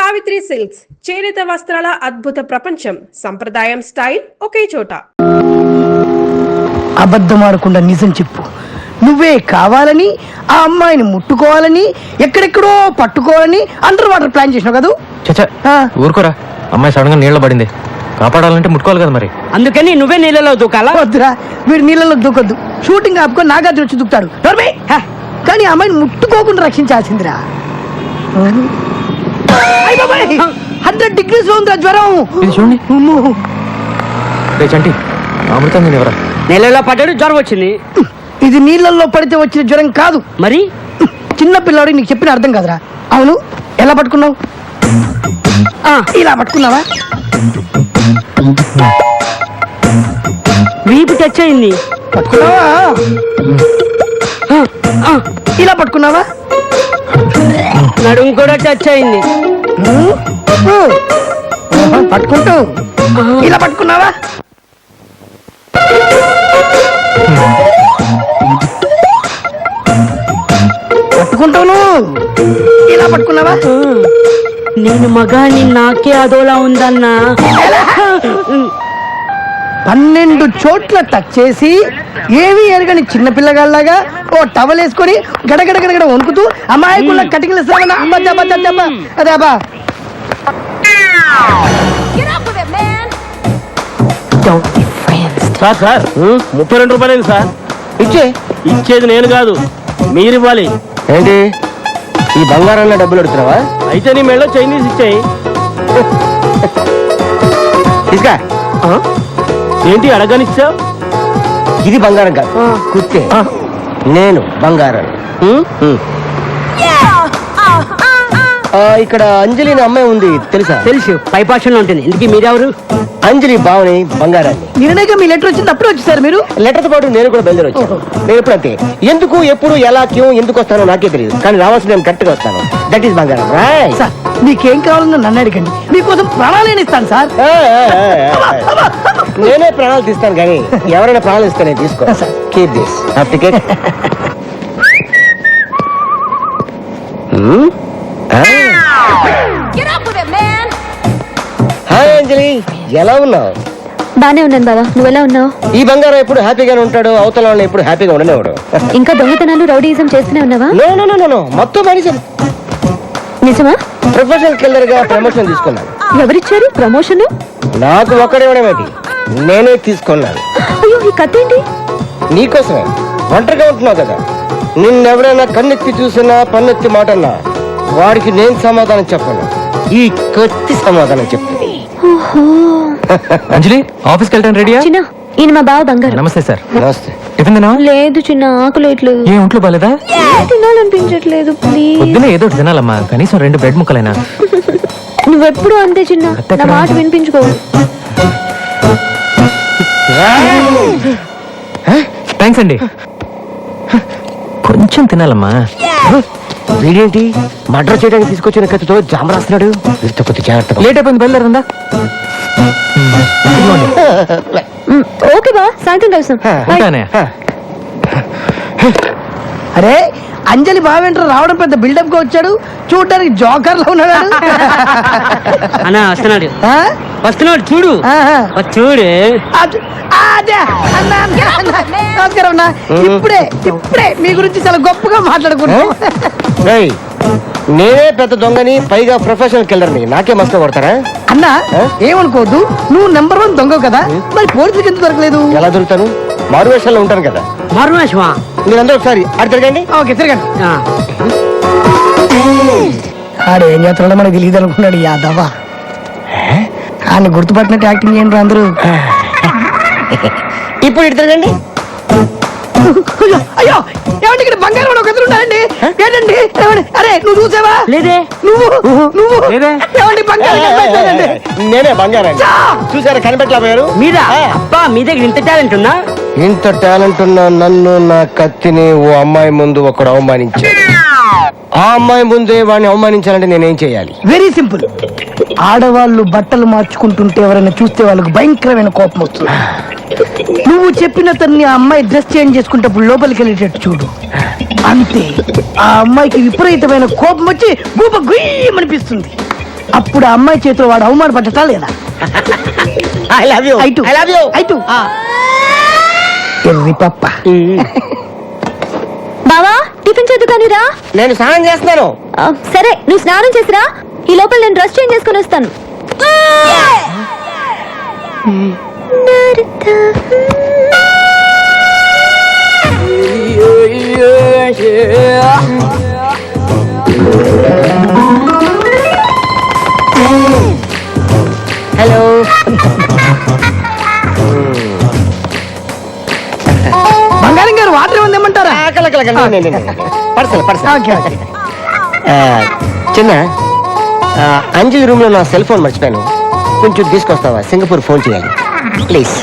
Savitri silks చేనేత వస్త్రాల అద్భుత ప్రపంచం. సంప్రదాయం స్టైల్ ఒకే చోట. అబద్ధం ఆడకుండా నిజం చెప్పు. నువ్వే కావాలని ఆ అమ్మాయిని ముట్టుకోవాలని ఎక్కడెక్కడో పట్టుకోవాలని అండర్ వాటర్ ప్లాన్ చేసినావు కదా? చచ్చా ఊరుకోరా, అమ్మాయి సడన్ గా నీళ్ళ పడింది, కాపాడాలంటే ముట్టుకోవాలి కదా మరి. అందుకని నువ్వే నీళ్ళలో దూకాలా? వద్దురా, వీడు నీళ్ళలో దూకొద్దు. షూటింగ్ ఆపుకొని నాగార్జున వచ్చి దూకుతాడు. కానీ ఆ అమ్మాయిని ముట్టుకోకుండా రక్షించాల్సిందిరా. 100 degrees ఉందిరా జ్వరం. ఇది చూడండి. చంటి అమృతం ఎవరా? నీళ్ళలో పడ్డాడు, జ్వరం వచ్చింది. ఇది నీళ్ళల్లో పడితే వచ్చిన జ్వరం కాదు. మరి చిన్న పిల్లవాడికి నీకు చెప్పిన అర్థం కాదురా. అవును, ఎలా పట్టుకున్నావు? ఇలా పట్టుకున్నావా? వీపు టచ్ అయింది. పట్టుకున్నావా? ఇలా పట్టుకున్నావా? నడుము కూడా టచ్ అయింది. పట్టుకుంటూ ఇలా పట్టుకున్నావా? పట్టుకుంటాను. ఇలా పట్టుకున్నావా? నేను మగాని నాకే అదోలా ఉందన్నా. 12 చోట్ల టచ్ చేసి ఏమీ ఎరగని చిన్న పిల్లగాళ్ళగా ఓ టవల్ వేసుకొని గడగడ గడగడ వణుకుతూ అమాయకుల కటికలు అదే అబ్బా. సార్ 32 రూపాయలు సార్. ఇచ్చేది నేను కాదు, మీరు ఇవ్వాలి. ఏంటి ఈ బంగారంలో డబ్బులు అడుగుతున్నావా? అయితే నీ మెళ్ళో చైనీస్ ఇచ్చేయి. తీసుకా. ఏంటి అడగనిచ్చావు? ఇది బంగారం కాదు, కుత్తే. నేను బంగారం. ఇక్కడ అంజలి అనే అమ్మాయి ఉంది, తెలుసా? తెలుసు, పైపాషంలో ఉంటుంది. ఇందుకీ మీరెవరు? అంజలి బావని బంగారాన్ని. నిన్నగా మీ లెటర్ వచ్చింది, అప్పుడు వచ్చేసారు మీరు? లెటర్తో పాటు నేను కూడా బయలుదేరి వచ్చాను. నేను ఎప్పుడు అంతే, ఎందుకు ఎప్పుడు ఎలా క్యూ ఎందుకు వస్తానో నాకే తెలియదు, కానీ రావాల్సి నేను కరెక్ట్ గా వస్తాను. దట్ ఈస్ బంగారం. సార్ మీకేం కావాలన్నా నన్ను అడగండి, మీకోసం ప్రాణాలు ఇస్తాను సార్. నేనే ప్రాణాలు తీస్తాను, కానీ ఎవరైనా ప్రాణాలు ఇస్తే నేను తీసుకో. Keep this ticket. హాయ్ అంజలి, ఎలా ఉన్నావు? బానే ఉన్నాను బావా, నువ్వెలా ఉన్నావు? ఈ బంగారం ఎప్పుడు హ్యాపీగానే ఉంటాడు, అవతల వాళ్ళని ఎప్పుడు హ్యాపీగా ఉండనేవాడు. ఇంకా దొంగతనాలు రౌడీయిజం చేస్తూనే ఉన్నావా? నో మొత్తం మనిషి. నిజమా? ప్రొఫెషనల్ కిల్లర్ గా ప్రమోషన్ తీసుకున్నాను. ఎవరిచ్చారు ప్రమోషన్? నాకు ఒక్కడేవాడేమిటి, నేనే తీసుకున్నాను. అయ్యో, ఈ కథ ఏంటి? నీకోసమే. ఒంటరిగా ఉంటున్నావు కదా, నిన్నెవరైనా కన్నెత్తి చూసినా పన్నెత్తి మాటన్నా వాడికి నేను సమాధానం చెప్పను, ఈ కత్తి సమాధానం చెప్తుంది. అంజలి, ఆఫీస్కి వెళ్తాను. రెడీయా? చిన్న, ఈయన మా బావ బంగారు. నమస్తే సార్. నమస్తే. టిఫిన్ తినా? లేదు చిన్న, ఆకలేట్లేదు. ఏ ఒంట్లో బాలేదా? తినాలనిపించట్లేదు. ప్లీజ్ పొద్దున ఏదో తినాలమ్మా, కనీసం 2 బ్రెడ్ ముక్కలైనా. నువ్వెప్పుడు అంతే చిన్న, నా మాట వినిపించుకో. థ్యాంక్స్ అండి. కొంచెం తినాలమ్మా. వీడేంటి మర్డర్ చేయడానికి తీసుకొచ్చిన కత్తితో జామ రాస్తున్నాడు? వీరితో కొద్ది జాగ్రత్త. లేట్ అయిపోయింది, బయలుదేరిందా? ఓకే బా, సాయంత్రం కలుస్తాం. అరే అంజలి బావేంటారు రావడం పెద్ద బిల్డప్ గా వచ్చాడు, చూడడానికి జోకర్ లో ఉన్నాడు. అన్నా వస్తున్నాడు, వస్తున్నాడు చూడు. చూడు. నమస్కారం అన్న. ఇప్పుడే మీ గురించి చాలా గొప్పగా మాట్లాడుకున్నాం. నేనే పెద్ద దొంగని, పైగా ప్రొఫెషనల్ కిల్లర్ని, నాకే మస్తు కొడతారా? అన్నా ఏమనుకోవద్దు, నువ్వు నెంబర్ 1 దొంగ కదా, మరి పోలీసులకు ఎందుకు దొరకలేదు? ఎలా దొరుకుతాను, మారువేషాల్లో ఉంటాను కదా. మారువేషమా? మీరందరూ ఒకసారి అటు తిరగండి. ఓకే తిరగండి. ఆడేం చేస్తున్నాడో మనకు తెలియదు అనుకున్నాడు యాదవా. ఆయన గుర్తుపట్టినట్టు యాక్టింగ్ చేయండి అందరూ. ఇప్పుడు ఇటు తిరగండి. అయ్యో ఏమంటే ఇక్కడ బంగారం ఒక ఎదురుంటాయండి. ఏంటండి? అరే నువ్వు చూసావా? లేదే. నువ్వు ఏమండి బంగారం? నేనే బంగారం. చూసారా, కనిపెట్టలేకపోయారు మీరా? అబ్బా, మీ దగ్గర ఇంత టాలెంట్ ఉందా? ఇంత టాలెంట్ ఉన్న నన్ను, నా కత్తిని ఓ అమ్మాయి ముందు ఒకడు అవమానించాడు. ఆ అమ్మాయి ముందే వాడిని అవమానించాలంటే నేనేం చేయాలి? Very simple. ఆడవాళ్ళు బట్టలు మార్చుకుంటుంటే ఎవరైనా చూస్తే వాళ్ళకు భయంకరమైన కోపం వస్తుంది. నువ్వు చెప్పిన తన్ని ఆ అమ్మాయి డ్రెస్ చేంజ్ చేసుకుంటే లోపలికి వెళ్ళేటట్టు చూడు. అంతే, ఆ అమ్మాయికి విపరీతమైన కోపం వచ్చి గూప గుయ్యమనిపిస్తుంది. అప్పుడు ఆ అమ్మాయి చేతిలో వాడు అవమానపడ్డటా లేదా? ఐ లవ్ యూ ఐటు. ఐ లవ్ యూ ఐటు. ఎర్రి పప్ప. బావా టిఫిన్ చేద్దు కానీ రా. నేను స్నానం చేస్తున్నాను. సరే నువ్వు స్నానం చేసిరా, ఈ లోపల నేను డ్రెస్ చేంజ్ చేసుకుని వస్తాను. హలో. బంగారం గారు వాటర్ ఏమైనా తెమ్మంటారా? Parcel okay, okay. చిన్న అంజలి రూమ్ లో నా సెల్ ఫోన్ మర్చిపోయాను, కొంచెం తీసుకొస్తావా? సింగపూర్ ఫోన్ చేయాలి ప్లీజ్.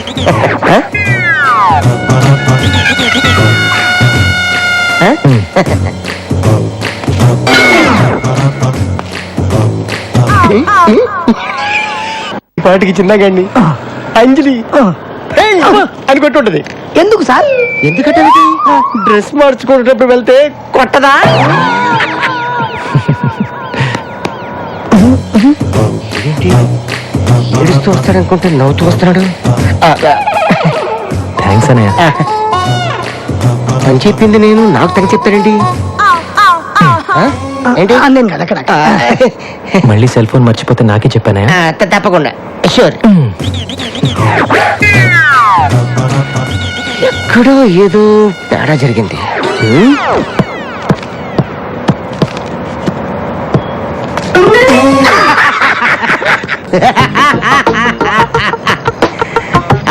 పాటికి చిన్నగాండి అంజలి అని కొట్టుంటది. ఎందుకు సార్? ఎందుకంటే డ్రెస్ మార్చుకునేటప్పుడు వెళ్తే కొట్టదా? ఏంటి ఏడుస్తూ వస్తాడనుకుంటే నవ్వుతూ వస్తున్నాడు. థ్యాంక్స్ అన్నయ్య. అని చెప్పింది నేను, నాకు తగ్గ చెప్తాడండి. ఏంటి నేను కదా అక్కడ. మళ్ళీ సెల్ ఫోన్ మర్చిపోతే నాకే చెప్పానే. తప్పకుండా షూర్. ఎక్కడో ఏదో తేడా జరిగింది.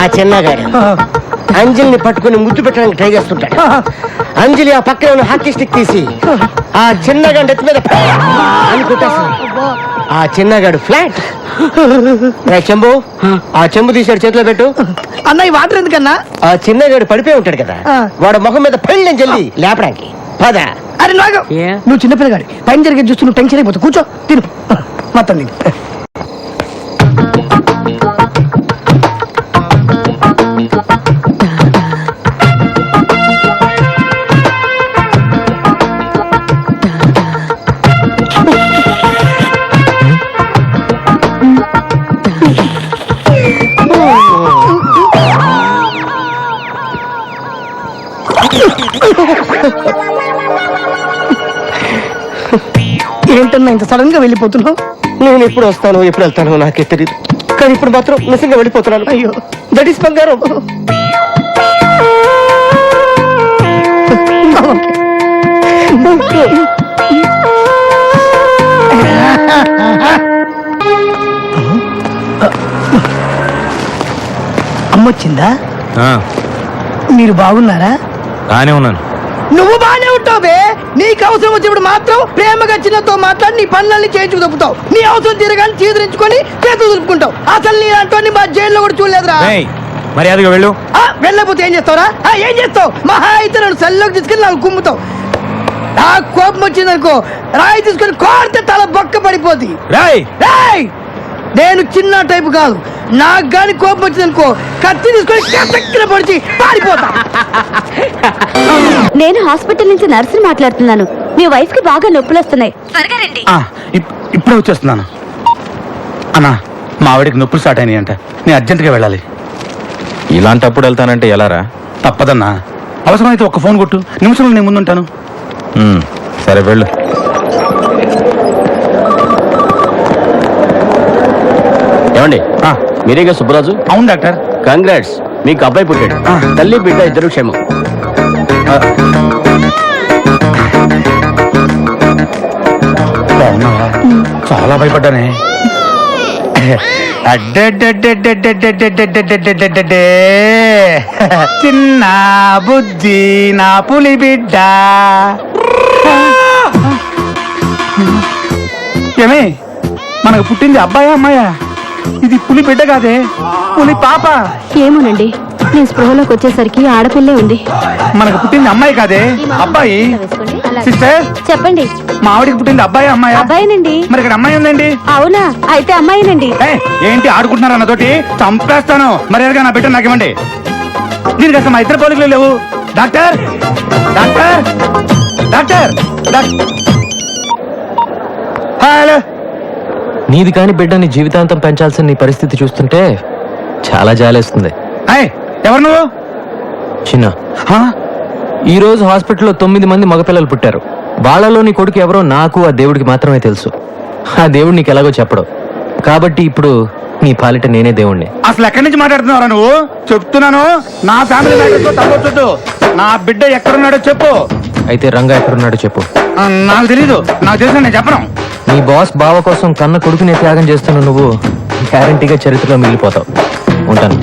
ఆ చిన్నగాడు అంజలిని పట్టుకుని ముద్దు పెట్టడానికి ట్రై చేస్తుంటాడు. అంజలి ఆ పక్కన ఉన్న హాకీ స్టిక్ తీసి ఆ చిన్నగాడు ఎత్తి మీద అని కొట్టేస్తాడు. ఆ చిన్నగాడు ఫ్లాట్. చెంబు, ఆ చెంబు తీసాడు, చేతిలో పెట్టు. అన్న ఈ వాటర్ ఎందుకన్నా? ఆ చిన్నగాడు పడిపోయి ఉంటాడు కదా, వాడు ముఖం మీద పెళ్ళని చెల్లి లేపడానికి పద. అరే నాగు, నువ్వు చిన్నపిల్లగాడి పైన జరిగే చూస్తూ నువ్వు టెన్షన్ అయిపోతావు. కూర్చో, తిను మొత్తం తిను. ఏంటన్నా ఇంత సడన్ గా వెళ్ళిపోతున్నావు? నేను ఎప్పుడు వస్తాను ఎప్పుడు వెళ్తాను నాకే తెలియదు, కానీ ఇప్పుడు మాత్రం నిజంగా వెళ్ళిపోతున్నాను. అయ్యో, దట్ ఈస్ బంగారం. అమ్మొచ్చిందా? మీరు బాగున్నారా? బానే ఉన్నాను. నువ్వు బానే ఉంటావు బే. నీకు అవసరం వచ్చినప్పుడు మాత్రం ప్రేమగా చిన్నతో మాట్లాడి నీ పనులన్నీ చేయించుకు తప్పుతావు. నీ అవసరం తీరగానే చీదరించుకొని చేతులు దులుపుకుంటావు. అసలు నీ అంటోని మా జైల్లో కూడా చూడలేదురా. మర్యాదగా వెళ్ళు. వెళ్ళకపోతే ఏం చేస్తావురా? ఏం చేస్తావు? మహా అయితే నన్ను సెల్లోకి తీసుకెళ్ళి నాకు కుమ్ముతావు. నాకు కోపం వచ్చిందనుకో, రాయి తీసుకొని కోరితే తల బొక్క పడిపోద్ది. రాయ్ నేను చిన్న టైపు కాదు. నాకు గాని కోపం వచ్చిందనుకో, కత్తి తీసుకొని కసక్కిన పొడిచి పారిపోతా. నేను హాస్పిటల్ నుంచి నర్సుని మాట్లాడుతున్నాను. మీ వైఫ్ కి బాగా నొప్పులు వస్తున్నాయి, త్వరగా రండి. ఇప్పుడే వచ్చేస్తున్నాను. అన్నా, మా ఆవిడికి నొప్పులు స్టార్ట్ అయినాయి అంట, నేను అర్జెంటుగా వెళ్ళాలి. ఇలాంటప్పుడు వెళ్తానంటే ఎలారా? తప్పదన్నా, అవసరమైతే ఒక్క ఫోన్ కొట్టు, నిమిషంలో నేను ముందుంటాను. సరే వెళ్ళు. ఏమండి, మీరేగా సుబ్బరాజు? అవును డాక్టర్. కంగ్రాట్స్, మీకు అబ్బాయి పుట్టాడు. తల్లి బిడ్డ ఇద్దరు క్షేమం. బాగున్నావా? చాలా భయపడ్డానే. చిన్న బుజ్జి నా పులి బిడ్డ. ఏమే, మనకు పుట్టింది అబ్బాయా అమ్మాయా? ఇది పులి బిడ్డ కాదే, పులి పాప. ఏమోనండి, నేను స్పృహలోకి వచ్చేసరికి ఆడపిల్లే ఉంది. మనకు పుట్టింది అమ్మాయి కాదే, అబ్బాయి. సిస్టర్ చెప్పండి, మా ఆవిడికి పుట్టింది అబ్బాయి అమ్మాయి? అబ్బాయినండి. మరి ఇక్కడ అమ్మాయి ఉందండి. అవునా? అయితే అమ్మాయినండి. ఏంటి ఆడుకుంటున్నారా నాతోటి? చంపేస్తాను. మర్యాదగా నా బిడ్డ నాకు ఇవ్వండి. దీనికి అసలు మా ఇద్దరు పోలికలు లేవు. Doctor, doctor, doctor. హలో, నీది కాని బిడ్డని జీవితాంతం పెంచాల్సిన నీ పరిస్థితి చూస్తుంటే చాలా జాలేస్తుంది. ఏయ్, ఎవరు నువ్వు? చిన్న, హా? ఈ రోజు హాస్పిటల్లో 9 మంది మగపిల్లలు పుట్టారు. వాళ్ళలో నీ కొడుకు ఎవరో నాకు ఆ దేవుడికి మాత్రమే తెలుసు. ఆ దేవుడు నీకు ఎలాగో చెప్పడు. కాబట్టి ఇప్పుడు నీ పాలిట నేనే దేవుణ్ణి. అసలు ఎక్కడి నుంచి మాట్లాడుతున్నావురా నువ్వు? చెప్తున్నాను, నా ఫ్యామిలీ మ్యాటర్స్ లో తప్పొచ్చు. నా బిడ్డ ఎక్కడున్నాడో చెప్పు. అయితే రంగా ఎక్కడున్నాడో చెప్పు. నాకు తెలీదు. నాకు తెలుసు, నేను చెప్పను. నీ బాస్ బావ కోసం కన్న కొడుకునే త్యాగం చేస్తున్న నువ్వు గ్యారంటీగా చరిత్రలో మిగిలిపోతావు. ఉంటాను.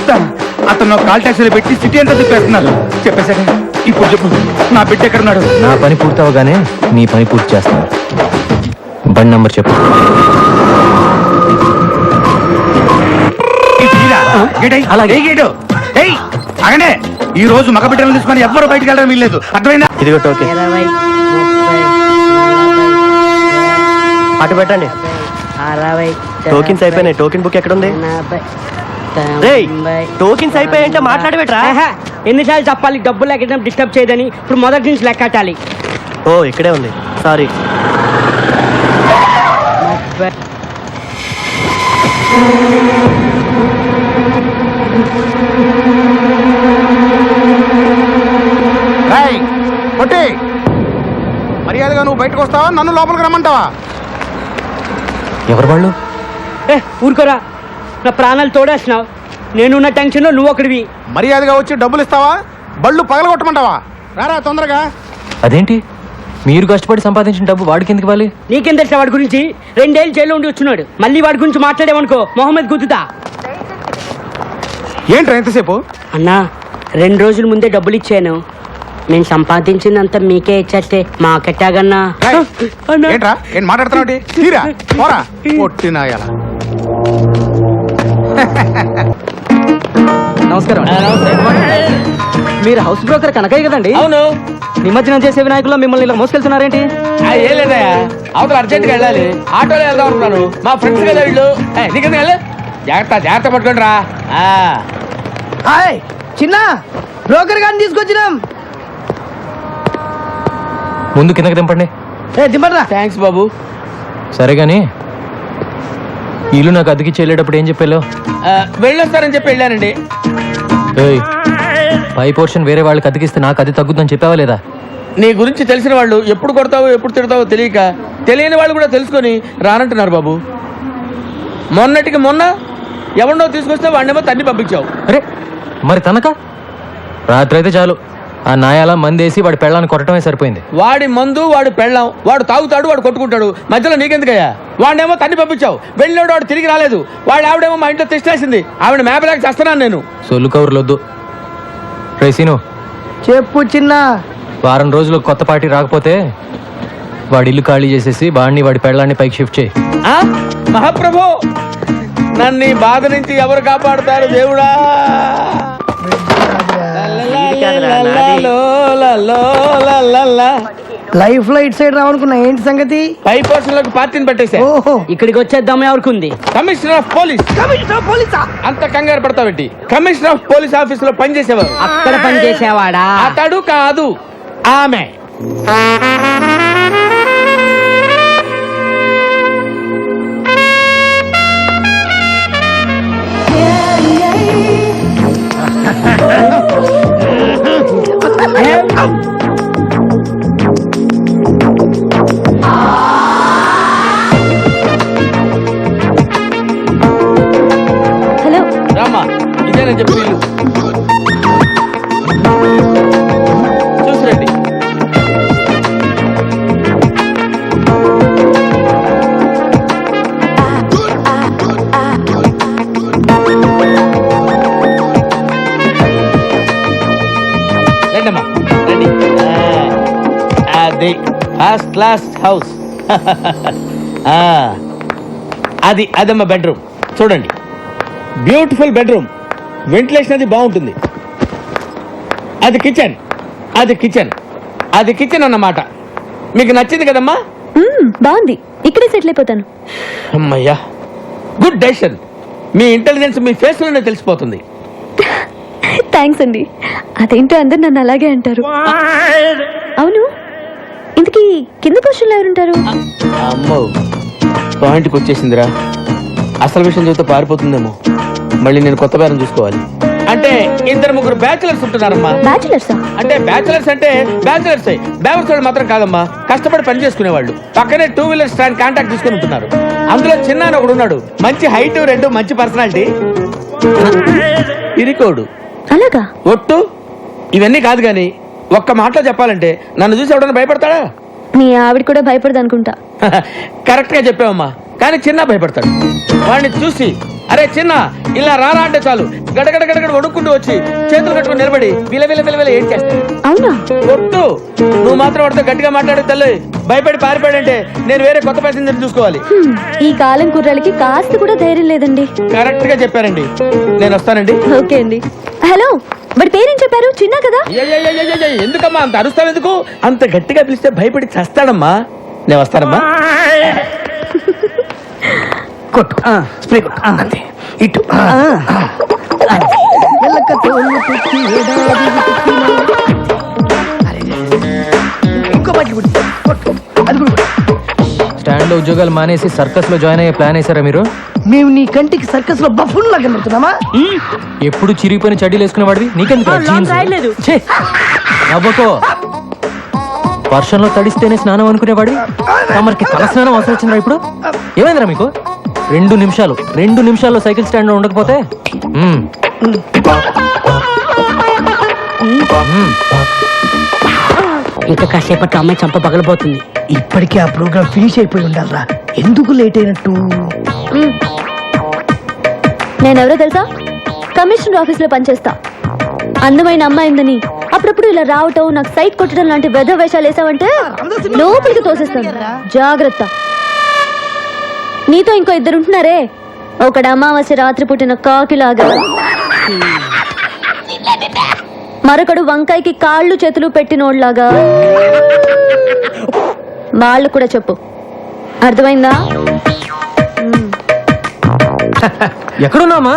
చెప్తా. అతను కాల్ టాక్సీలో పెట్టి సిటీ అంతా తిప్పేస్తున్నారు. చెప్పేశాక ఇప్పుడు చెప్పు, నా బిడ్డ ఎక్కడున్నాడు? నా పని పూర్తవగానే నీ పని పూర్తి చేస్తాను. బండి నంబర్ చెప్పు. అలాగే ఈ రోజు మగ బిడ్డలను తీసుకొని ఎవ్వరు బయటకు వెళ్ళడం వీల్లేదు. అర్థమైందా? ఇదిగో టోకెన్. 20, 30, అటు పెట్టండి. 60, టోకెన్స్ అయిపోయినాయి. టోకెన్ బుక్ ఎక్కడ ఉంది? 40, రేయ్, 90. టోకెన్స్ అయిపోయాయంటే మాట్లాడబెట్రా. ఆహా, ఎన్నిసార్లు చెప్పాలి డబ్బులు లెక్కడం డిస్టర్బ్ చేయదని. ఇప్పుడు మొదటి నుంచి లెక్కటాలి. ఓ, ఇక్కడే ఉంది. సారీ. కొట్టి మర్యాదగా నువ్వు బయటకు వస్తావా, నన్ను లోపలికి రమ్మంటావా? ఎవరు వాళ్ళు? ఊరుకోరా, నా ప్రాణాలు తోడేస్తున్నావు. నేనున్న టెన్షన్లో నువ్వు ఒకడివి. మర్యాదగా వచ్చి డబ్బులు ఇస్తావా, బళ్ళు పగలగొట్టమంటావా? రారా తొందరగా. అదేంటి, మీరు కష్టపడి సంపాదించిన డబ్బు వాడికి ఎందుకు ఇవ్వాలి? నీకేం తెలుసా వాడి గురించి? 2 ఏళ్ళు జైల్లో ఉండి వచ్చున్నాడు. మళ్ళీ వాడి గురించి మాట్లాడేవనుకో మొహమ్మద్ గుద్దుతా. ఏంట్రా ఎంతసేపు? అన్నా, 2 రోజుల ముందే డబ్బులు ఇచ్చాను. నేను సంపాదించిందంతా మీకే ఇచ్చేస్తే మాకెట్టాగన్నా. అన్నా. ఏంట్రా ఏం మాట్లాడుతున్నావు? తీరా పోరా పొట్టినాయాల. నమస్కారం. మీరు హౌస్ బ్రోకర్ కనకయ్య కదండి? అవును. నిమజ్జనం చేసే వినాయకులు మిమ్మల్ని ఇలా మోసుకెళ్తున్నారేంటి? ఏం లేదయ్యా, అవతల అర్జెంట్ గా వెళ్ళాలి. ఆటోలో వెళ్దాం అనుకున్నాను. మా ఫ్రెండ్స్ కదా వీళ్ళు. నీకెందుకు వెళ్ళి జాగ్రత్త పట్టుకోండి రా. హాయ్ చిన్న, బ్రోకర్ గారిని తీసుకొచ్చినాం. ముందు కిందకి దింపండి. దింపరా. థ్యాంక్స్ బాబు. సరే గాని ఇల్లు నాకు అద్దెకి వెళ్ళేటప్పుడు ఏం చెప్పాలో? వెళ్ళొస్తారని చెప్పి వెళ్ళానండి. ఏయ్, పై పోర్షన్ వేరే వాళ్ళకి అతికిస్తే నాకు అది తగ్గుద్దని చెప్పావా లేదా? నీ గురించి తెలిసిన వాళ్ళు ఎప్పుడు కొడతావో ఎప్పుడు తిడతావో తెలియక తెలియని వాళ్ళు కూడా తెలుసుకొని రానంటున్నారు బాబు. మొన్నటికి మొన్న ఎవరినో తీసుకొస్తే వాడినేమో తన్ని పంపించావు. అరే మరి తనక రాత్రి అయితే చాలు ఆ నాయాల మందేసి వాడి పెళ్ళాన్ని కొట్టడమే సరిపోయింది. వాడి మందు, వాడు పెళ్ళాం, వాడు తాగుతాడు, వాడు కొట్టుకుంటాడు. మధ్యలో నీకెందుకయ్యా? వాడినేమో తన్ని పంపించావు. వెళ్ళినాడు, వాడు తిరిగి రాలేదు. వాడు ఆవిడేమో మా ఇంట్లో తెచ్చేసింది. ఆవిడ మేపలేక చేస్తున్నాను నేను. సొల్లు కవర్లు వద్దు. రేసీను చెప్పు చిన్న. వారం రోజులు కొత్త పార్టీ రాకపోతే వాడి ఇల్లు ఖాళీ చేసేసి వాడిని వాడి పెళ్ళాన్ని పైకి షిఫ్ట్ చేయి. మహాప్రభు, నన్ను ఈ బాధ నుంచి ఎవరు కాపాడుతారు దేవుడా? లైఫ్ లో ఇటు సైడ్ రావనుకున్నా. ఏంటి సంగతి? పై పోర్షన్లకు పార్టీని పెట్టేశా. ఓహో, ఇక్కడికి వచ్చేద్దాం ఎవరికి? Commissioner of police. పోలీసా? అంత కంగారు పడతావేంటి? కమిషనర్ ఆఫ్ పోలీస్ ఆఫీస్ లో పనిచేసేవారు. అక్కడ పని చేసేవాడా? అతడు కాదు, ఆమె. హలో. రామ్మా, ఇదేనని చెప్పి వీళ్ళు చూసిరండి. రండమ్మా, రండి. అది ఫస్ట్ క్లాస్ హౌస్. అదమ్మా బెడ్రూమ్. చూడండి, బ్యూటిఫుల్ బెడ్రూమ్. వెంటిలేషన్ అది బాగుంటుంది. అది కిచెన్, అది కిచెన్, అది కిచెన్ అన్నమాట. మీకు నచ్చింది కదమ్మా? బాగుంది. ఇక్కడే సెటిల్ అయిపోతాను. అమ్మయ్యా, గుడ్ డెసిషన్. మీ ఇంటెలిజెన్స్ మీ ఫేస్ లోనే తెలిసిపోతుంది. థ్యాంక్స్ అండి. అదేంటో అందరు నన్ను అలాగే అంటారు. అవును, ఇంతకీ కింద క్వశ్చన్లు ఎవరుంటారు? అమ్మో పాయింట్కి వచ్చేసిందిరా. అసలు విషయం చెబితే పారిపోతుందేమో. మళ్ళీ నేను కొత్త బేరం చూసుకోవాలి. అంటే 2-3 బ్యాచులర్స్ ఉంటున్నారమ్మా. బ్యాచులర్సా? అంటే బ్యాచులర్స్ బ్యాచులర్స్ వాళ్ళు మాత్రం కాదమ్మా, కష్టపడి పని చేసుకునే వాళ్ళు. పక్కనే 2 వీలర్ స్టాండ్ కాంటాక్ట్ తీసుకుని ఉంటున్నారు. అందులో చిన్న అని ఒకడు ఉన్నాడు, మంచి హైట్, 2 మంచి పర్సనాలిటీ, ఇరికోడు. అలాగా? ఒట్టు ఇవన్నీ కాదు గాని ఒక్క మాటలో చెప్పాలంటే నన్ను చూసి ఎవడన్నా భయపడతాడా? మీ ఆవిడ కూడా భయపడదు అనుకుంటా. కరెక్ట్ గా చెప్పావమ్మా. కానీ చిన్న భయపడతాడు. వాడిని చూసి అరే చిన్న ఇలా రారా అంటే చాలు గడగడ గడగడ వడుక్కుంటూ వచ్చి చేతులు కట్టుకుని నిలబడి విలవిల ఏం చేస్తాడు. అవునా? ఒట్టు నువ్వు మాత్రం వాడితో గట్టిగా మాట్లాడే తల్లి భయపడి పారిపోయాడంటే నేను వేరే కొత్త ప్యాసింజర్ చూసుకోవాలి. ఈ కాలం కుర్రాలకి కాస్త కూడా ధైర్యం లేదండి. కరెక్ట్ గా చెప్పారండి. నేను వస్తానండి. ఓకే అండి. హలో, వాడి పేరేం చెప్పారు? చిన్న కదా? ఎందుకమ్మా అంత అరుస్తావు? ఎందుకు అంత గట్టిగా పిలిస్తే భయపడి చస్తాడమ్మా. నేను వస్తానమ్మా. కొట్టు స్ప్రే కొట్టు అంతే ఇటు ఎల్లక తోలు పెట్టి ఏడాది ఇంకో బాటిల్ కొట్టు అది కూడా స్టాండ్ లో ఉద్యోగాలు మానేసి సర్కస్ లో జాయిన్ అయ్యే ప్లాన్ వేసారా మీరు? మేము నీ కంటికి సర్కస్ లో బఫూన్ లాగా కనబడుతున్నామా? ఎప్పుడు చిరిగిపోయిన చడ్డీలు వేసుకునేవాడివి, నీకెందుకు? నవ్వకో. వర్షంలో తడిస్తేనే స్నానం అనుకునేవాడి తమరికి తల స్నానం అవసరం వచ్చిందా ఇప్పుడు? ఏమైందిరా మీకు? 2 నిమిషాల్లో సైకిల్ స్టాండ్ లో ఉండకపోతే ఇంకా కాసేపట్లో అమ్మాయి చంప పగలబోతుంది. ఇప్పటికే ఆ ప్రోగ్రామ్ ఫినిష్ అయిపోయి ఉండాలరా. ఎందుకు లేట్ అయినట్టు? నేనెవరో తెలుసా? కమిషనర్ ఆఫీస్ లో పనిచేస్తా. అందమైన అమ్మాయిందని అప్పుడప్పుడు ఇలా రావటం, నాకు సైట్ కొట్టడం లాంటి వెధ వేషాలు వేసావంటే లోపలికి తోసేస్తాను. జాగ్రత్త. నీతో ఇంకో 2 ఉంటున్నారే, ఒకడు అమావాస్య రాత్రి పుట్టిన కాకిలాగా, మరొకడు వంకాయకి కాళ్ళు చేతులు పెట్టినోడ్లాగా. వాళ్ళు కూడా చెప్పు, అర్థమైందా? ఎక్కడున్నామా?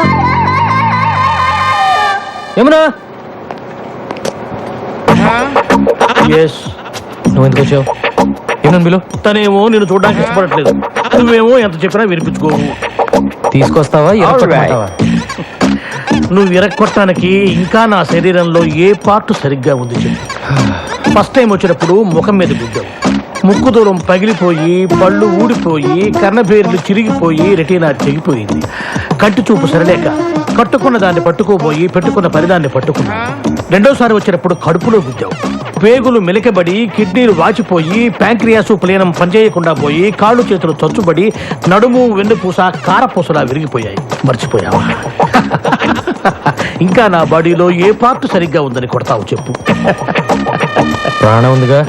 ఏమన్నా నువ్వు ఎందుకు వచ్చావు? ఏమన్నా బిలు? తనేమో నేను చూడడానికి ఇష్టపడట్లేదు, నువ్వేమో ఎంత చెప్పినా వినిపించుకోవు. తీసుకొస్తావా? నువ్వు విరక్కొట్టడానికి ఇంకా నా శరీరంలో ఏ పార్ట్ సరిగ్గా ఉంది చెప్పు. ఫస్ట్ టైం వచ్చినప్పుడు ముఖం మీద గుద్దావు, ముక్కు దూరం పగిలిపోయి, పళ్ళు ఊడిపోయి, కర్ణబేర్లు చిరిగిపోయి, రెటీనా చెగిపోయింది. కంటి చూపు సరలేక కట్టుకున్న దాన్ని పట్టుకోబోయి పెట్టుకున్న పరిదాన్ని పట్టుకున్నా. రెండోసారి వచ్చినప్పుడు కడుపులో గుద్దావు, పేగులు మెలికబడి, కిడ్నీలు వాచిపోయి, ప్యాంక్రియాసు ప్లీనం పనిచేయకుండా పోయి, కాళ్ళు చేతులు చచ్చుబడి, నడుము వెన్నుపూస కారపూసలా విరిగిపోయాయి. మర్చిపోయావా? ఇంకా నా బాడీలో ఏ పార్ట్ సరిగ్గా ఉందని కొడతావు చెప్పు. ప్రాణం ఉందిగా,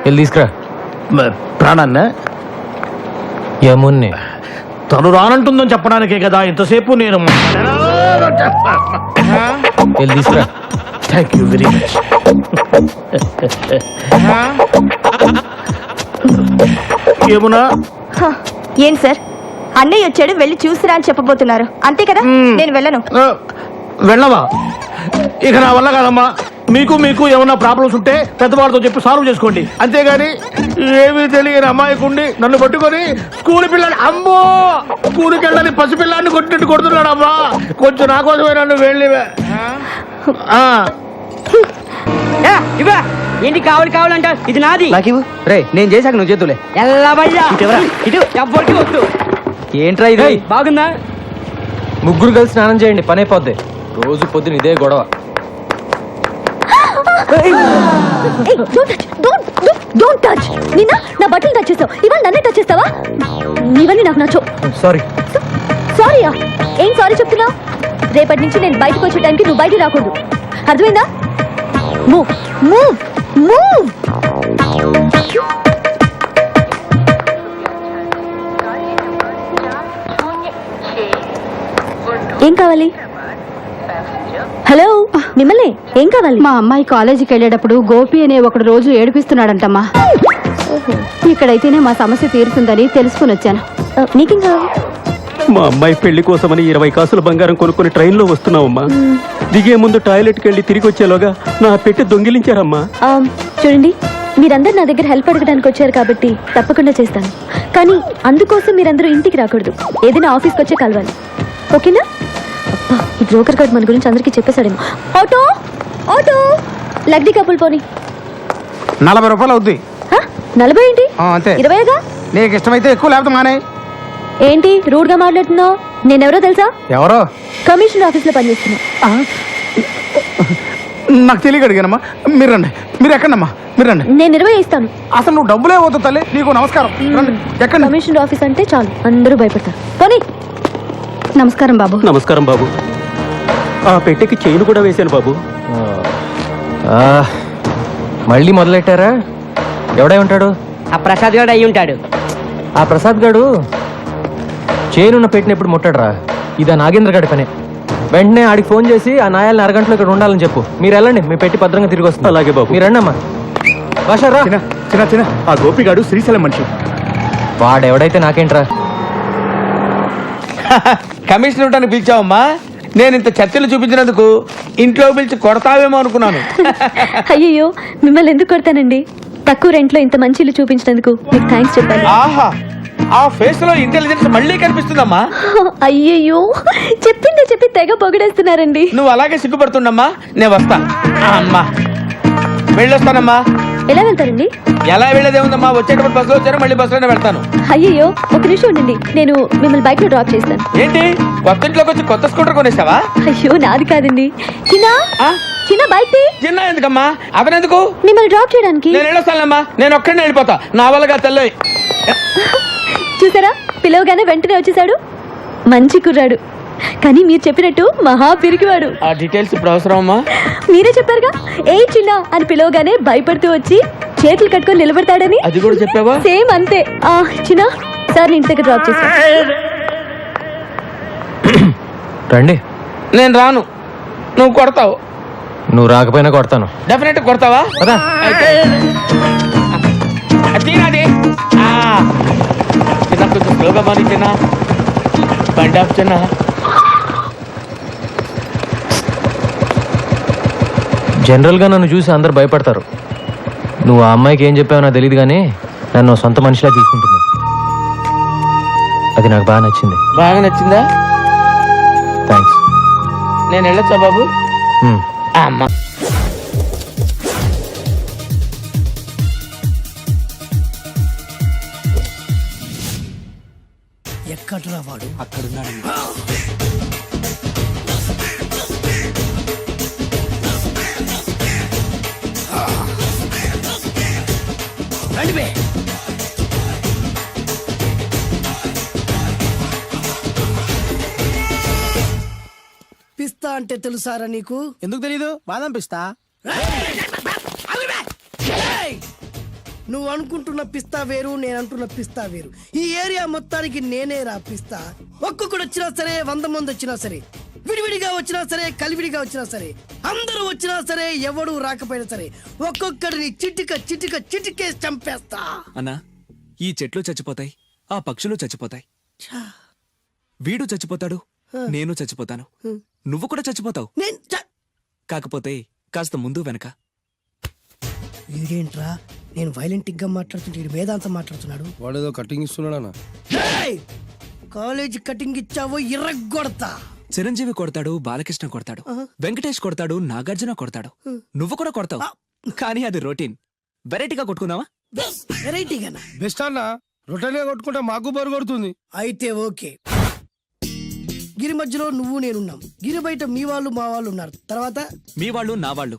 వెళ్ళి తీసుకురా. ప్రాణాన్న యమున్ని తను రానంటుందని చెప్పడానికే కదా ఇంతసేపు నేను. వెళ్ళి తీసుకురా. Thank you very much. ఏమునా? ఏం సార్, అన్నయ్య వచ్చాడు, వెళ్ళి చూసిరా అని చెప్పబోతున్నారు, అంతే కదా? నేను వెళ్ళను. వెళ్ళవా? ఇక నా వల్ల కాదమ్మా. మీకు ఏమన్నా ప్రాబ్లమ్స్ ఉంటే పెద్దవాళ్ళతో చెప్పి సాల్వ్ చేసుకోండి, అంతేగాని ఏమీ తెలియని అమ్మాయికుండి నన్ను పట్టుకొని స్కూల్ పిల్లని, అమ్మో స్కూల్కి వెళ్ళని పసిపిల్లాన్ని కొట్టినట్టు కొడుతున్నాడు అమ్మా. కొంచెం నా కోసమే నన్ను వెళ్ళి. ఏంటి కావాలంట? ఇది నాది. రే నేను చేశాక నువ్వు చేతులే. ఎవ్వరికి వద్దు. ఏంట్రా ఇది? బాగుందా? ముగ్గురు కలిసి స్నానం చేయండి, పని అయిపోద్ది. రోజు పొద్దున ఇదే గొడవ. నిన్న నా బట్టలు టచ్ చేస్తావు, ఇవాళ నన్నే టచ్ చేస్తావా? ఇవన్నీ నాకు నచ్చవు. సారీ. సారీయా? ఏం సారీ చెప్తున్నావు? రేపటి నుంచి నేను బయటకు వచ్చే టైంకి నువ్వు బయట రాకూడదు, అర్థమైందా? Move move move. ఏం కావాలి? హలో, మిమ్మల్ని ఏం కావాలి? మా అమ్మాయి కాలేజీకి వెళ్ళేటప్పుడు గోపి అనే ఒకడు రోజు ఏడిపిస్తున్నాడంటమ్మా. ఇక్కడైతేనే మా సమస్య తీరుతుందని తెలుసుకుని వచ్చాను. నీకేం కావాలి? మా అమ్మాయి పెళ్లి కోసమని 20 కాసుల బంగారం కొనుక్కొని ట్రైన్లో వస్తున్నావమ్మా. దిగే ముందు టాయిలెట్కి వెళ్ళి తిరిగి వచ్చేలోగా నా పెట్టి దొంగిలించారమ్మా. చూడండి, మీరందరూ నా దగ్గర హెల్ప్ అడగడానికి వచ్చారు కాబట్టి తప్పకుండా చేస్తాను. కానీ అందుకోసం మీరందరూ ఇంటికి రాకూడదు. ఏదైనా ఆఫీస్కి వచ్చే కలవాలి. ఓకేనా? అబ్బా, ఈ బ్రోకర్ గారు మన గురించి అందరికీ చెప్పేశాడేమో. ఆటో ఆటో లగ్డీ కప్పులు పోనీ. 40 రూపాయలు అవుద్ది. 40 ఏంటి? అంతే. 20గా? నీకు ఇష్టమైతే ఎక్కువ లేకపోతే మానే. ఏంటి రూడ్ గా మాట్లాడుతున్నావు? నేనెవరో తెలుసా? ఎవరో? కమిషనర్ ఆఫీస్ లో పనిచేస్తున్నా. నాకు తెలియక అడిగానమ్మా. మీరు రండి. మీరు ఎక్కడమ్మా? మీరు రండి. నేను 20 ఇస్తాను. అసలు నువ్వు డబ్బులే పోతావు తల్లి. నీకు నమస్కారం. రండి. ఎక్కడ? కమిషనర్ ఆఫీస్ అంటే చాలు అందరూ భయపడతారు. పోనీ. నమస్కారం బాబు. నమస్కారం బాబు. ఆ పెట్టెకి చైన్ కూడా వేశాను బాబు. మళ్ళీ మొదలెట్టారా? ఎవడై ఉంటాడు? ఆ ప్రసాద్ గారు అయి ఉంటాడు. ఆ ప్రసాద్ గాడు చేనున్న పెట్టిన ఎప్పుడు ముట్టాడురా. ఇది ఆ నాగేంద్ర గాడి పనే. వెంటనే ఆడికి ఫోన్ చేసి ఆ నాయాలని అరగంటలో ఇక్కడ ఉండాలని చెప్పు. మీరు వెళ్ళండి, మీ పెట్టి భద్రంగా తిరిగి వస్తుంది. అలాగే బాబు. మీరు రండి అమ్మా. బాషారా చిన్న ఆ గోపిగాడు శ్రీశైలం మనిషి. వాడెవడైతే నాకేంట్రా. కమిషన్ ఇవ్వడానికి పిలిచావమ్మా. నేను ఇంత చర్చలు చూపించినందుకు ఇంట్లో పిలిచి కొడతావేమో అనుకున్నాను. అయ్యయ్యో, మిమ్మల్ని ఎందుకు కొడతానండి? తక్కువ రెంట్లో ఇంత మంచి ఇల్లు చూపించినందుకు మీకు థ్యాంక్స్ చెప్పాలి. ఆహా, ఆ ఫేస్ లో ఇంటెలిజెన్స్ మళ్ళీ కనిపిస్తుందమ్మా. అయ్యయ్యో, చెప్పి తెగ పొగిడేస్తున్నారండి. నువ్వు అలాగే సిగ్గుపడుతుండమ్మా. నేను వస్తా. అమ్మా వెళ్ళొస్తానమ్మా. ఎలా వెళ్తారండి? ఎలా వెళ్ళేదే ఉందమ్మా. వచ్చేటప్పుడు బస్సులో వచ్చాను, మళ్ళీ బస్సులోనే వెళ్తాను. అయ్యయ్యో, ఒక నిమిషం ఉండండి, నేను మిమ్మల్ని బైక్ లో డ్రాప్ చేస్తాను. ఏంటి కొత్త ఇంట్లోకి వచ్చి కొత్త స్కూటర్ కొనేసావా? అయ్యో, నాది కాదండి. చిన్న బైక్ చిన్న ఎందుకమ్మా? అతనెందుకు? మిమ్మల్ని డ్రాప్ చేయడానికి. నేను వెళ్ళొస్తానమ్మా. నేను ఒక్కడిని వెళ్ళిపోతా. నా వల్లగా తెల్లయి. చూసారా, పిలవగానే వెంటనే వచ్చేసాడు. మంచి కుర్రాడు. కానీ మీరు చెప్పినట్టు మహా పిరికివాడు. ఆ డీటెయిల్స్ ఇప్పుడు అవసరం అమ్మా. మీరే చెప్పారుగా, ఏ చిన్న అని పిలవగానే భయపడుతూ వచ్చి చేతులు కట్టుకొని నిలబడతాడని. అది కూడా చెప్పావా? సేమ్ అంతే. చిన్న సార్ ఇంటి దగ్గర డ్రాప్ చేస్తా. రండి. నేను రాను. నువ్వు కొడతావు. నువ్వు రాకపోయినా కొడతాను. డెఫినెట్ కొడతావా? అయితే తీరాది. చిన్న కొంచెం స్లోగా మాని చిన్న. బండి ఆఫ్ చిన్న. జనరల్గా నన్ను చూసి అందరు భయపడతారు. నువ్వు ఆ అమ్మాయికి ఏం చెప్పావో నాకు తెలియదు, కానీ నన్ను సొంత మనిషిలా తీసుకుంటుంది. అది నాకు బాగా నచ్చింది. బాగా నచ్చిందా? థ్యాంక్స్. నేను వెళ్ళొచ్చా బాబు? అమ్మా ఎక్కడ్రా వాడు? అక్కడున్నాడు. పిస్తా అంటే తెలుసారా నీకు? ఎందుకు తెలీదు? బాదం పిస్తా. నువ్వు అనుకుంటున్న పిస్తా వేరు, నేను అంటున్న పిస్తా వేరు. ఈ ఏరియా మొత్తానికి నేనే రా పిస్తా. ఒక్కొక్కడు వచ్చినా సరే, 100 మంది వచ్చినా సరే, విడివిడిగా వచ్చినా సరే, కలివిడిగా వచ్చినా సరే, అందరూ వచ్చినా సరే, ఎవడు రాకపోయినా సరే, ఒక్కొక్కడిని చిటికేసి చంపేస్తా. అన్నా, ఈ చెట్లు చచ్చిపోతాయి, ఆ పక్షులు చచ్చిపోతాయి, వీడు చచ్చిపోతాడు, నేను చచ్చిపోతాను, నువ్వు కూడా చచ్చిపోతావు. కాకపోతే కాస్త ముందు వెనక. వీడేంట్రా, నేను వైలెంటిక్ గా మాట్లాడుతుంటే వీడు వేదాంతం మాట్లాడుతున్నాడు. వాడేదో కటింగ్ ఇస్తున్నాడా? కాలేజ్ కటింగ్ ఇచ్చావో ఇర్రగొడతా. చిరంజీవి కొడతాడు, బాలకృష్ణ కొడతాడు, వెంకటేష్ కొడతాడు, నాగార్జున కొడతాడు, నువ్వు కూడా కొడతావు. కానీ అది రొటీన్. వెరైటీగా కొట్టుకుందావా? వెరైటీగానా? బెస్ట్ అన్న. రొటనే కొట్టుకుంటే మాకు బరు కొడుతుంది. అయితే ఓకే. గిరి మధ్యలో నువ్వు నేనున్నాం. గిరి బయట మీ వాళ్ళు మా వాళ్ళు ఉన్నారు. తర్వాత మీ వాళ్ళు నా వాళ్ళు,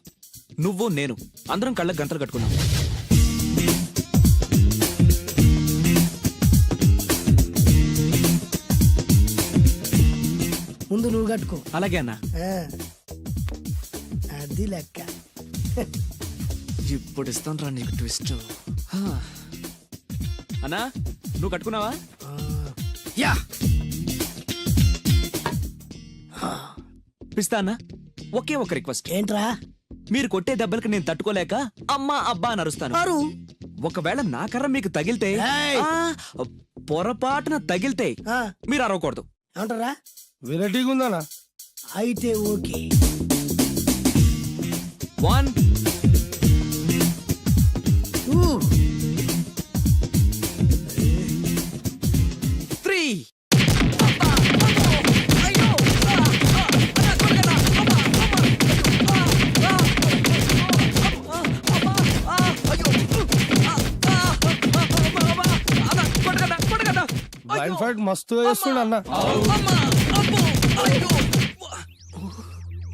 నువ్వు నేను, అందరం కళ్ళకు గంటలు కట్టుకున్నాం. ముందు నువ్వు కట్టుకో. అలాగే అన్నా. అది లెక్క. ఇప్పుడు ఇస్తాను రా నీకు ట్విస్ట్. అన్నా, నువ్వు కట్టుకున్నావా? యా. పిస్తా అన్నా, ఒకే ఒక రిక్వెస్ట్. ఏంట్రా? మీరు కొట్టే దెబ్బలకి నేను తట్టుకోలేక అమ్మా అబ్బా అని అరుస్తాను. ఒకవేళ నా కర్ర మీకు తగిలితే, పొరపాటున తగిలితే మీరు అరవకూడదు. ఏమంటారా? వెరైటీగా ఉందనా? అయితే ఓకే. 1 2 బ్లైండ్ ఫైట్ మస్తు వేస్తుండ అన్న.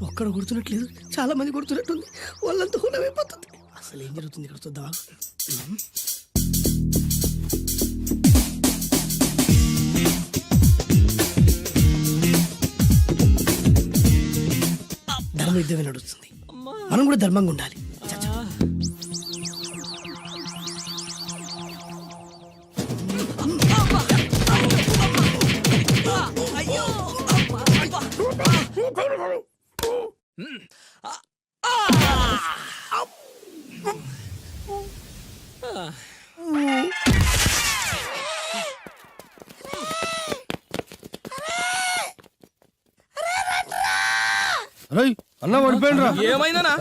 ఒక్కడ గుర్తున్నట్లేదు, చాలా మంది గుర్తున్నట్టుంది. వాళ్ళంతా హులమైపోతుంది. అసలు ఏం జరుగుతుంది ఇక్కడ చూద్దాం. ధర్మ యుద్ధమే నడుస్తుంది. మనం కూడా ధర్మంగా ఉండాలి. చచ్చా. అన్న పడిపోయినరా? ఏమైందనా?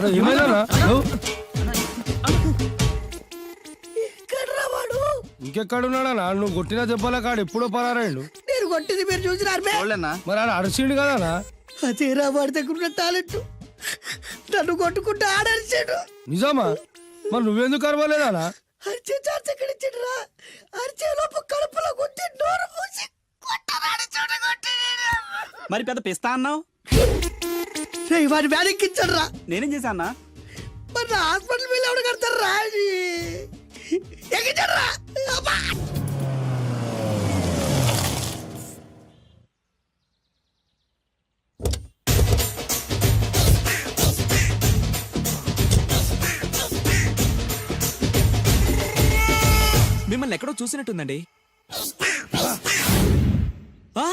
ఇంకెక్కడున్నాడా? నువ్వు కొట్టినా చెప్పాలా కాడు ఎప్పుడో పరారాయండు. నేను కొట్టింది మీరు చూసినారు మరి ఆడ అరిచిండు కదా. అదేరా వాడి దగ్గర ఉన్న టాలెంట్. నన్ను కొట్టుకుంటూ ఆడరిచాడు. నిజమా? మరి నువ్వెందుకు అరవలేదా? అరిచే చార్జ్ ఎక్కడిచ్చాడురా? అరిచే లోపు కడుపులో కొట్టి నోరు మూసి కొట్టరాడు చూడగొట్టి. మరి పెద్ద పిస్తా అన్నావు, వాడి వ్యాధికిచ్చాడు రా. నేనేం చేశానా? మరి నా హాస్పిటల్ బిల్ ఎవడు కడతారు రా? ఎక్కించాడు రా. మిమ్మల్ని ఎక్కడో చూసినట్టుందండి. ఆ?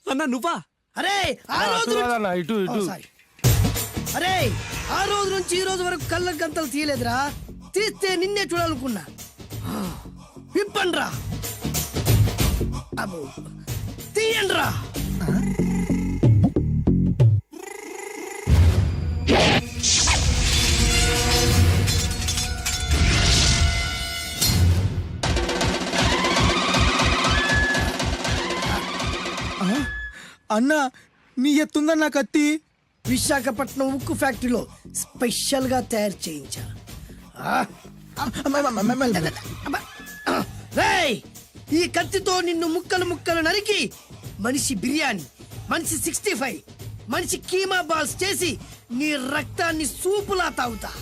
అన్నా నువ్వా? అరే ఆ రోజు ఇటు ఇటు. అరే ఆ రోజు నుంచి ఈ రోజు వరకు కళ్ళ గంతలు తీయలేదురా. తీస్తే నిన్నే చూడాలనుకున్నా. విప్పండ్రా. అబ్బో తీయండ్రా. అన్నా నీ ఎత్తుందన్న కత్తి. విశాఖపట్నం ఉక్కు ఫ్యాక్టరీలో స్పెషల్ గా తయారు చేయించా. రేయ్, ఈ కత్తితో నిన్ను ముక్కలు ముక్కలు నరికి మనిషి బిర్యానీ, మనిషి 65, మనిషి కీమా బాల్స్ చేసి నీ రక్తాన్ని సూపులా తాగుతా.